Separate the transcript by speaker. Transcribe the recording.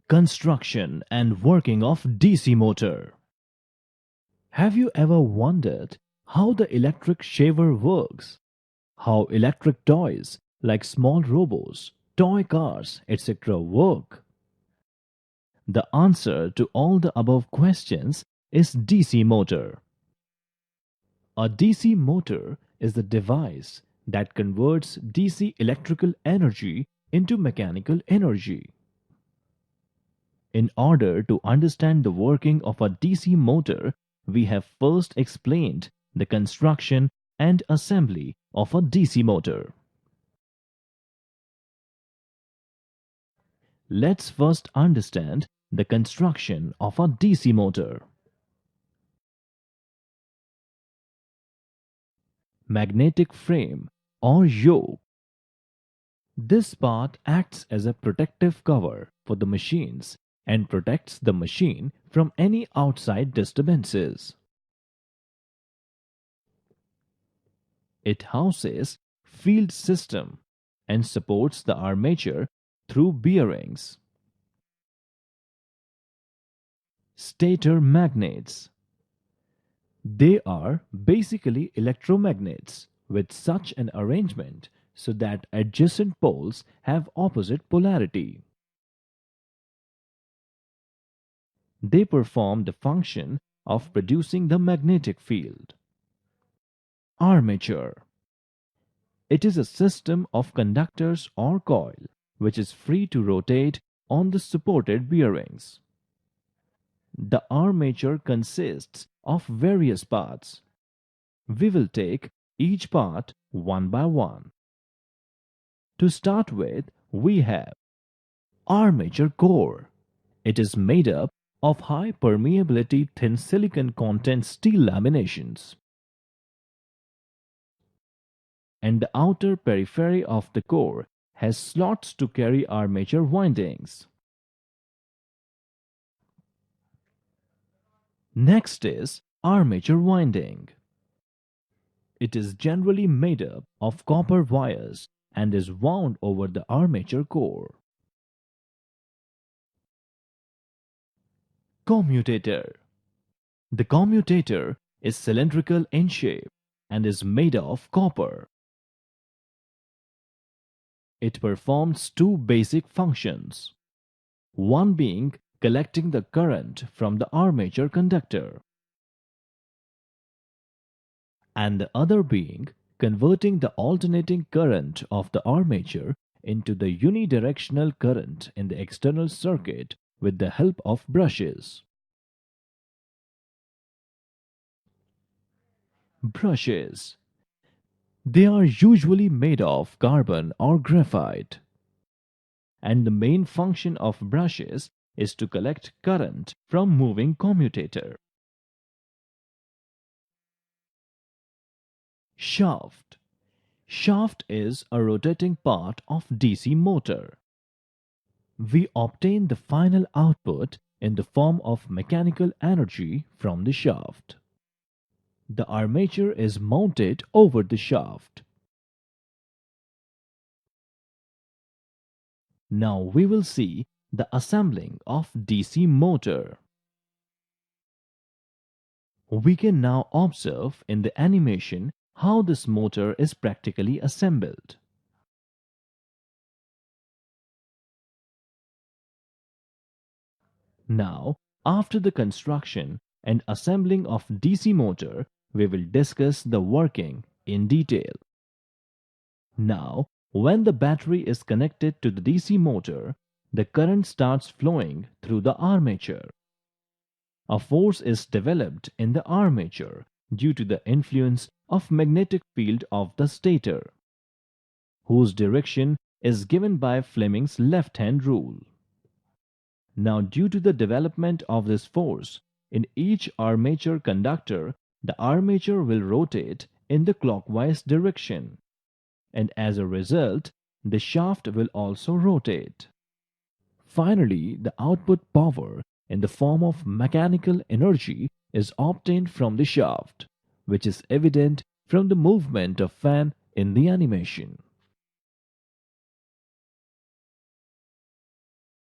Speaker 1: Construction and working of DC motor. Have you ever wondered how the electric shaver works? How electric toys like small robots, toy cars, etc. work? The answer to all the above questions is DC motor. A DC motor is the device that converts DC electrical energy into mechanical energy. In order to understand the working of a DC motor, we have first explained the construction and assembly of a DC motor. Let's first understand the construction of a DC motor. Magnetic frame or yoke. This part acts as a protective cover for the machines and protects the machine from any outside disturbances. It houses field system and supports the armature through bearings. Stator magnets. They are basically electromagnets with such an arrangement so that adjacent poles have opposite polarity. They perform the function of producing the magnetic field. Armature. It is a system of conductors or coil which is free to rotate on the supported bearings. The armature consists of various parts. We will take each part one by one. To start with, we have armature core. It is made up of high permeability thin silicon content steel laminations. And the outer periphery of the core has slots to carry armature windings. Next is armature winding. It is generally made up of copper wires and is wound over the armature core. Commutator. The commutator is cylindrical in shape and is made of copper. It performs two basic functions, one being collecting the current from the armature conductor, and the other being converting the alternating current of the armature into the unidirectional current in the external circuit with the help of brushes. Brushes. They are usually made of carbon or graphite, and the main function of brushes is to collect current from moving commutator. Shaft. Shaft is a rotating part of DC motor. We obtain the final output in the form of mechanical energy from the shaft. The armature is mounted over the shaft. Now we will see the assembling of DC motor. We can now observe in the animation how this motor is practically assembled. Now, after the construction and assembling of DC motor, we will discuss the working in detail. Now, when the battery is connected to the DC motor, the current starts flowing through the armature. A force is developed in the armature due to the influence of magnetic field of the stator, whose direction is given by Fleming's left-hand rule. Now, due to the development of this force, in each armature conductor, the armature will rotate in the clockwise direction, and as a result, the shaft will also rotate. Finally, the output power in the form of mechanical energy is obtained from the shaft, which is evident from the movement of fan in the animation.